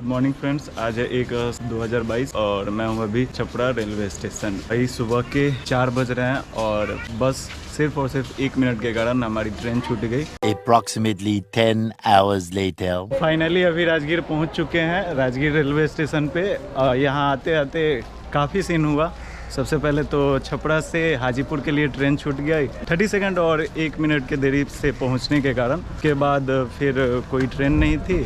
Morning friends, आज है 1/10/2022 और मैं हूँ अभी छपरा रेलवे स्टेशन। अभी सुबह के 4 बज रहे हैं और बस सिर्फ और सिर्फ 1 मिनट के कारण हमारी ट्रेन छूट गई। Approximately 10 hours later. फाइनली अभी राजगीर पहुँच चुके हैं, राजगीर रेलवे स्टेशन पे। यहाँ आते आते काफ़ी सीन हुआ। सबसे पहले तो छपरा से हाजीपुर के लिए ट्रेन छूट गई 30 सेकंड और 1 मिनट के देरी से पहुंचने के कारण। के बाद फिर कोई ट्रेन नहीं थी।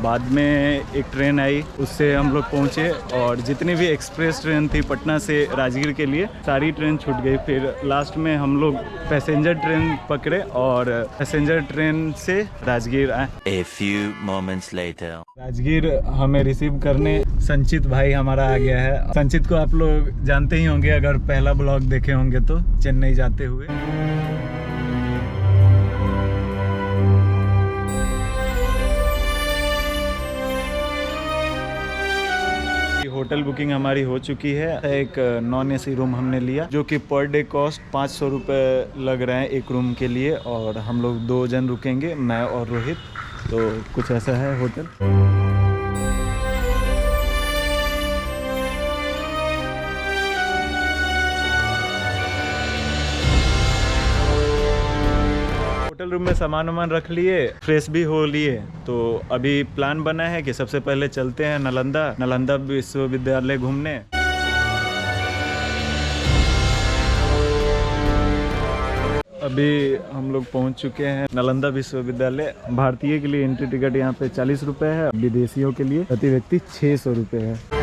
बाद में एक ट्रेन आई, उससे हम लोग पहुंचे और जितनी भी एक्सप्रेस ट्रेन थी पटना से राजगीर के लिए सारी ट्रेन छूट गई। फिर लास्ट में हम लोग पैसेंजर ट्रेन पकड़े और पैसेंजर ट्रेन से राजगीर आए। A few moments later. Rajgir हमें रिसीव करने संचित भाई हमारा आ गया है। संचित को आप लोग जानते ही होंगे अगर पहला ब्लॉग देखे होंगे तो, चेन्नई जाते हुए। होटल बुकिंग हमारी हो चुकी है। एक नॉन एसी रूम हमने लिया जो कि पर डे कॉस्ट 500 रुपये लग रहे हैं एक रूम के लिए, और हम लोग 2 जन रुकेंगे, मैं और रोहित। तो कुछ ऐसा है होटल। होटल रूम में सामान वामान रख लिए, फ्रेश भी हो लिए। तो अभी प्लान बना है कि सबसे पहले चलते हैं नालंदा विश्वविद्यालय घूमने। अभी हम लोग पहुंच चुके हैं नालंदा विश्वविद्यालय। भारतीय के लिए एंट्री टिकट यहाँ पे 40 रुपये है, विदेशियों के लिए प्रति व्यक्ति 600 रुपये है।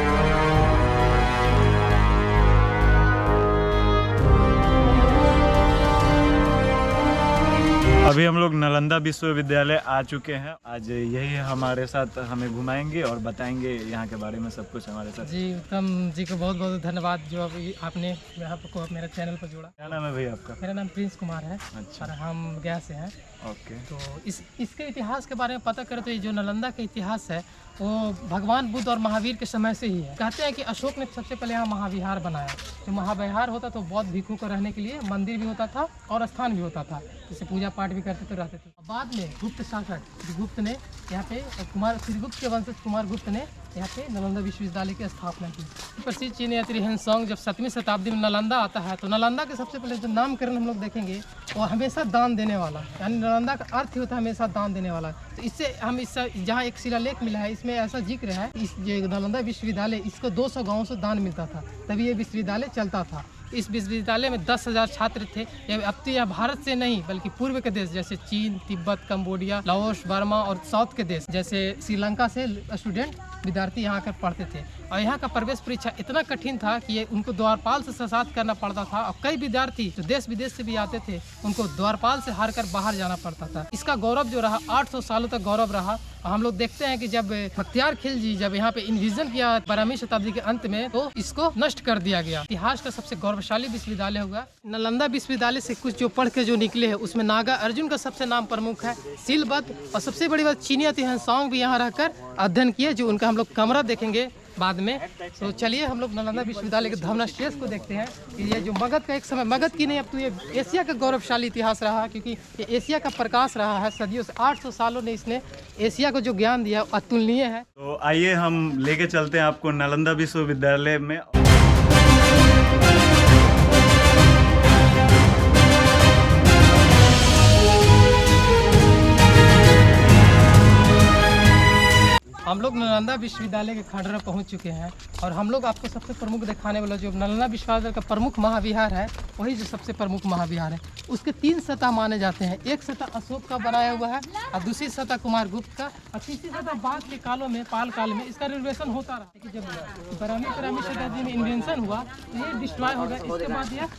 अभी हम लोग नालंदा विश्वविद्यालय आ चुके हैं। आज यही हमारे साथ हमें घुमाएंगे और बताएंगे यहाँ के बारे में सब कुछ हमारे साथ। जी, उत्तम जी को बहुत बहुत धन्यवाद जो अभी आपने आपको मेरे चैनल पर जोड़ा। क्या नाम है भैया आपका? मेरा नाम प्रिंस कुमार है। अच्छा। और हम गया से हैं। ओके। तो इसके इतिहास के बारे में पता करें तो ये जो नालंदा का इतिहास है वो भगवान बुद्ध और महावीर के समय से ही है। कहते हैं कि अशोक ने सबसे पहले यहाँ महाविहार बनाया। जो महाविहार होता तो बौद्ध भिक्षु को रहने के लिए मंदिर भी होता था और स्थान भी होता था, जिससे पूजा पाठ भी करते तो रहते थे। बाद में गुप्त शासक गुप्त ने यहाँ पे श्रीगुप्त के वंशज कुमार गुप्त ने यहाँ पे नालंदा विश्वविद्यालय की स्थापना की। प्रसिद्ध चीनी यात्री हेनसोंग जब 7वीं शताब्दी में नालंदा आता है तो नालंदा के सबसे पहले जो नामकरण हम लोग देखेंगे वो हमेशा दान देने वाला, यानी नालंदा का अर्थ ही होता है हमेशा दान देने वाला। तो इससे हम जहाँ एक शिलालेख मिला है इसमें ऐसा जिक्र है, इस जो नालंदा विश्वविद्यालय इसको 200 गाँव से दान मिलता था, तभी ये विश्वविद्यालय चलता था। इस विश्वविद्यालय में 10,000 छात्र थे। अब तो यह भारत से नहीं बल्कि पूर्व के देश जैसे चीन, तिब्बत, कंबोडिया, लाओस, बर्मा और साउथ के देश जैसे श्रीलंका से स्टूडेंट विद्यार्थी यहाँ आकर पढ़ते थे। और यहाँ का प्रवेश परीक्षा इतना कठिन था कि ये उनको द्वारपाल से संवाद करना पड़ता था। और कई विद्यार्थी जो देश विदेश से भी आते थे उनको द्वारपाल से हार कर बाहर जाना पड़ता था। इसका गौरव जो रहा 800 सालों तक गौरव रहा। और हम लोग देखते हैं कि जब बख्तियार खिलजी जब यहाँ पे इन्विजन किया 12वीं शताब्दी के अंत में तो इसको नष्ट कर दिया गया। इतिहास का सबसे गौरवशाली विश्वविद्यालय हुआ नालंदा विश्वविद्यालय। से कुछ जो पढ़ के जो निकले हैं उसमें नागा अर्जुन का सबसे नाम प्रमुख है, सीलबद्ध, और सबसे बड़ी बात चीनी यात्री हेनसोंग भी यहाँ रहकर अध्ययन किए, जो उनका हम लोग कमरा देखेंगे बाद में। तो चलिए हम लोग नालंदा विश्वविद्यालय के धमना स्टेज को देखते हैं कि ये जो मगध का एक समय, मगध की नहीं अब तो ये एशिया का गौरवशाली इतिहास रहा, क्योंकि ये एशिया का प्रकाश रहा है सदियों से। 800 सालों ने इसने एशिया को जो ज्ञान दिया अतुलनीय है। तो आइए हम लेके चलते हैं आपको नालंदा विश्वविद्यालय में। हम लोग नालंदा विश्वविद्यालय के खंडहर में पहुंच चुके हैं और हम लोग आपको सबसे प्रमुख दिखाने वाला जो नालंदा विश्वविद्यालय का प्रमुख महाविहार है वही जो सबसे प्रमुख महाविहार है। उसके 3 सतह माने जाते हैं। एक सतह अशोक का बनाया हुआ है और दूसरी सतह कुमार गुप्त का और तीसरी सतह बाद के कालों में पाल काल में इसका रिनोवेशन होता रहा। लेकिन जब 12वीं शताब्दी में इन्वेंशन हुआ तो ये डिस्ट्रॉय हो गया। इसके बाद यह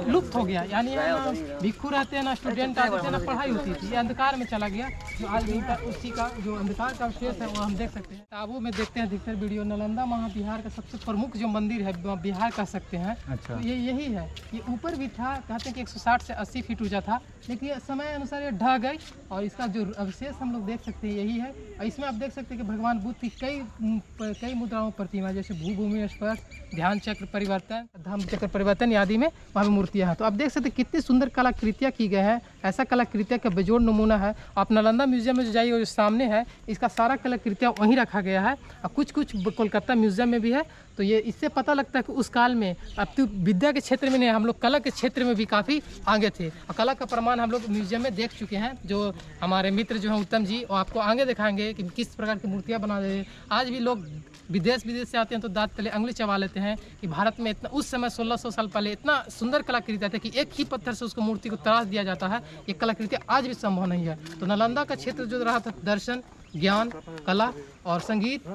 लुप्त हो गया, यानी यहाँ भिक्षु रहते हैं, ना स्टूडेंट आते थे, ना पढ़ाई होती थी। ये अंधकार में चला गया। जो आज उसी का जो अंधकार का अवशेष है वो हम देख सकते हैं। किताबों में देखते हैं अधिकतर वीडियो। नालंदा महाविहार का सबसे प्रमुख जो मंदिर है बिहार कह सकते हैं। अच्छा। तो ये यही है। ये ऊपर भी था, कहते हैं कि 160 से 80 फीट ऊंचा था, लेकिन समय अनुसार ये ढह गई और इसका जो अवशेष हम लोग देख सकते हैं यही है। और इसमें आप देख सकते हैं कि भगवान बुद्ध की कई मुद्राओं प्रतिमा, जैसे भूभूमि स्पर्श, ध्यान चक्र परिवर्तन, धम्म चक्र परिवर्तन आदि में वहाँ मूर्तियाँ हैं। तो आप देख सकते हैं कितनी सुंदर कलाकृतियाँ की गए हैं। ऐसा कलाकृतियाँ का बेजोड़ नमूना है। आप नालंदा म्यूजियम में जो जाइए, जो सामने है, इसका सारा कलाकृतियाँ वहीं रखा गया है और कुछ कोलकाता म्यूजियम में भी है। तो ये इससे पता लगता है कि उस काल में अब तो विद्या के क्षेत्र में नहीं, हम लोग कला के क्षेत्र में भी काफ़ी आगे थे और कला का प्रमाण हम लोग म्यूजियम में देख चुके हैं। जो हमारे मित्र जो हैं उत्तम जी, वो आपको आगे दिखाएंगे कि किस प्रकार की मूर्तियाँ बना रहे हैं। आज भी लोग विदेश से आते हैं तो दांत तले अंगुली चबा लेते हैं कि भारत में इतना उस समय 1600 साल पहले इतना सुंदर कलाकृतियाँ थे कि एक ही पत्थर से उसको मूर्ति को तराश दिया जाता है। ये कलाकृतियाँ आज भी संभव नहीं है। तो नालंदा का क्षेत्र जो रहा था दर्शन, ज्ञान, कला और संगीत,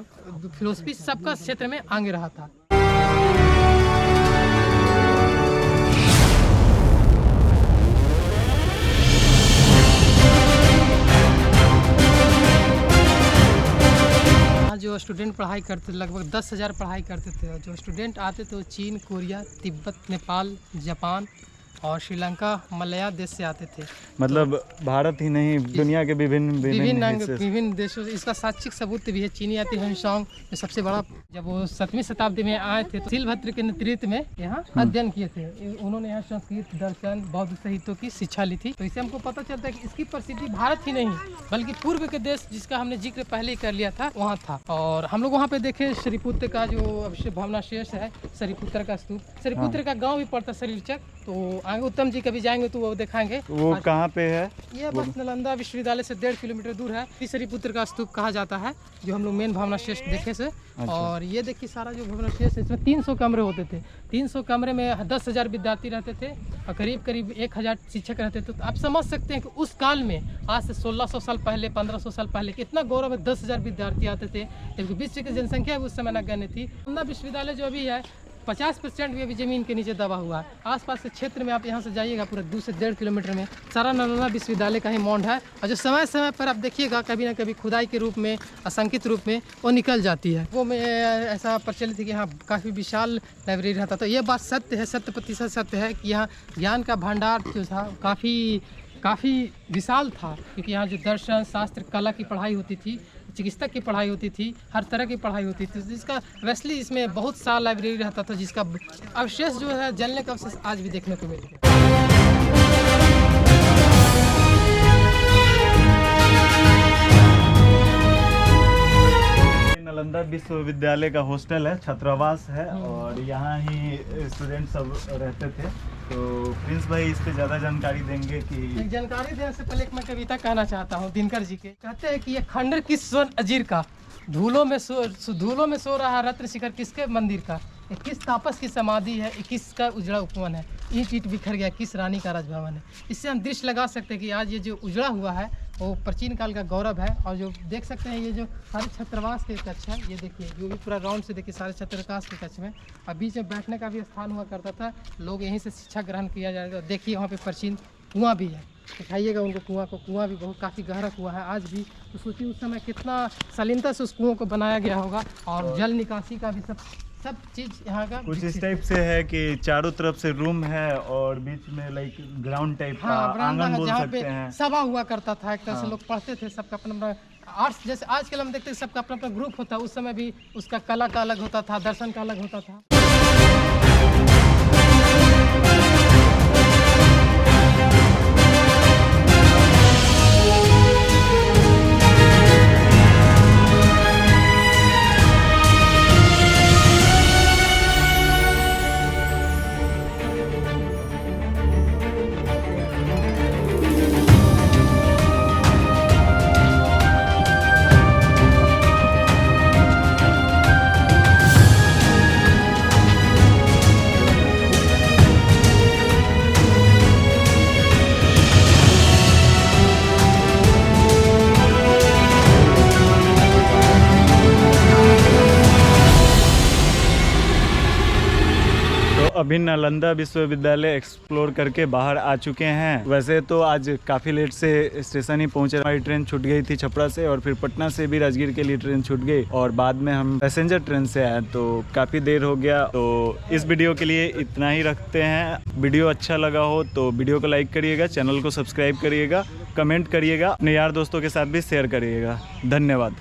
फिलोसफी सबका क्षेत्र में आगे रहा था। जो स्टूडेंट पढ़ाई करते थे, लगभग 10,000 पढ़ाई करते थे। जो स्टूडेंट आते थे वो चीन, कोरिया, तिब्बत, नेपाल, जापान और श्रीलंका, मलया देश से आते थे। मतलब भारत ही नहीं, दुनिया के विभिन्न देशों से। इसका साक्षिक सबूत भी है। चीनी यात्री ह्वेनसांग जो सबसे बड़ा, जब वो 7वीं शताब्दी में आए थे तो सिलभद्र के नेतृत्व में यहाँ अध्ययन किए थे। उन्होंने यहाँ संस्कृत, दर्शन, बौद्ध साहित्यों की शिक्षा ली थी। तो इससे हमको पता चलता है कि इसकी प्रसिद्धि भारत ही नहीं बल्कि पूर्व के देश, जिसका हमने जिक्र पहले ही कर लिया था, वहाँ था। और हम लोग वहाँ पे देखे श्रीपुत्र का जो भग्नावशेष है, श्रीपुत्र का स्तूप, श्रीपुत्र का गाँव भी पड़ता शरीरचक। तो आगे उत्तम जी कभी जाएंगे तो वो दिखाएंगे। वो कहाँ पे है? ये बस नालंदा विश्वविद्यालय से 1.5 किलोमीटर दूर है। श्रीपुत्र का स्तूप कहा जाता है, जो हम लोग मेन भग्नावशेष देखे से। और ये देखिए सारा जो भग्नावशेष है, इसमें 300 कमरे होते थे। 300 कमरे में 10,000 विद्यार्थी रहते थे और करीब 1,000 शिक्षक रहते थे। तो आप समझ सकते हैं कि उस काल में आज से 1600 साल पहले, 1500 साल पहले कितना गौरव है। 10,000 विद्यार्थी आते थे, जबकि विश्व की जनसंख्या उस समय नगण्य थी। नालंदा विश्वविद्यालय जो अभी है 50% भी अभी ज़मीन के नीचे दबा हुआ है। आसपास के क्षेत्र में आप यहाँ से जाइएगा पूरा 2 से 1.5 किलोमीटर में सारा नालंदा विश्वविद्यालय का ही मौंड है। और जो समय समय पर आप देखिएगा कभी ना कभी खुदाई के रूप में, असंकित रूप में वो निकल जाती है। वो में ऐसा प्रचलित है कि यहाँ काफ़ी विशाल लाइब्रेरी रहता। तो ये बात सत्य है, 100% सत्य है कि यहाँ ज्ञान का भंडार जो था काफ़ी विशाल था। क्योंकि यहाँ जो दर्शन, शास्त्र, कला की पढ़ाई होती थी, चिकित्सक की पढ़ाई होती थी, हर तरह की पढ़ाई होती थी। जिसका वैसली इसमें बहुत सारा लाइब्रेरी रहता था, जिसका अवशेष जो है, जलने का अवशेष आज भी देखने को मिलते हैं। नालंदा विश्वविद्यालय का हॉस्टल है, छात्रावास है और यहाँ ही स्टूडेंट सब रहते थे। तो प्रिंस भाई इस पे ज़्यादा जानकारी देंगे कि एक जानकारी देने से पहले एक मैं कविता कहना चाहता हूँ दिनकर जी के। कहते हैं कि ये खंडर किस स्वर्ण अजीर का, धूलों में सो रहा रत्न शिखर किसके मंदिर का, ये किस तापस की समाधि है, ये किसका उजड़ा उपवन है, ईंट ईंट बिखर गया किस रानी का राजभवन है। इससे हम दृश्य लगा सकते हैं कि आज ये जो उजड़ा हुआ है वो प्राचीन काल का गौरव है। और जो देख सकते हैं ये जो सारे छात्रावास के कक्ष है, ये देखिए जो भी पूरा राउंड से देखिए सारे छात्रावास के कक्ष में और बीच में बैठने का भी स्थान हुआ करता था। लोग यहीं से शिक्षा ग्रहण किया जाएगा। देखिए वहाँ पे प्राचीन कुआँ भी है, दिखाइएगा उनको कुआँ को। कुआँ भी बहुत काफ़ी गहरा कुआँ है आज भी। तो सोचिए उस समय कितना शालीनता से उस कुआँ को बनाया गया होगा। और जल निकासी का भी सब चीज़ यहाँ का कुछ इस टाइप से है कि चारों तरफ से रूम है और बीच में लाइक ग्राउंड टाइप का आंगन बोल सकते हैं। सभा हुआ करता था, एक तरह से लोग पढ़ते थे। सबका अपना आर्ट्स, जैसे आजकल हम देखते हैं सबका अपना अपना ग्रुप होता है, उस समय भी उसका कला का अलग होता था, दर्शन का अलग होता था। अभी नालंदा विश्वविद्यालय एक्सप्लोर करके बाहर आ चुके हैं। वैसे तो आज काफ़ी लेट से स्टेशन ही पहुंचे, हमारी ट्रेन छूट गई थी छपरा से और फिर पटना से भी राजगीर के लिए ट्रेन छूट गई और बाद में हम पैसेंजर ट्रेन से आए तो काफ़ी देर हो गया। तो इस वीडियो के लिए इतना ही रखते हैं। वीडियो अच्छा लगा हो तो वीडियो को लाइक करिएगा, चैनल को सब्सक्राइब करिएगा, कमेंट करिएगा, अपने यार दोस्तों के साथ भी शेयर करिएगा। धन्यवाद।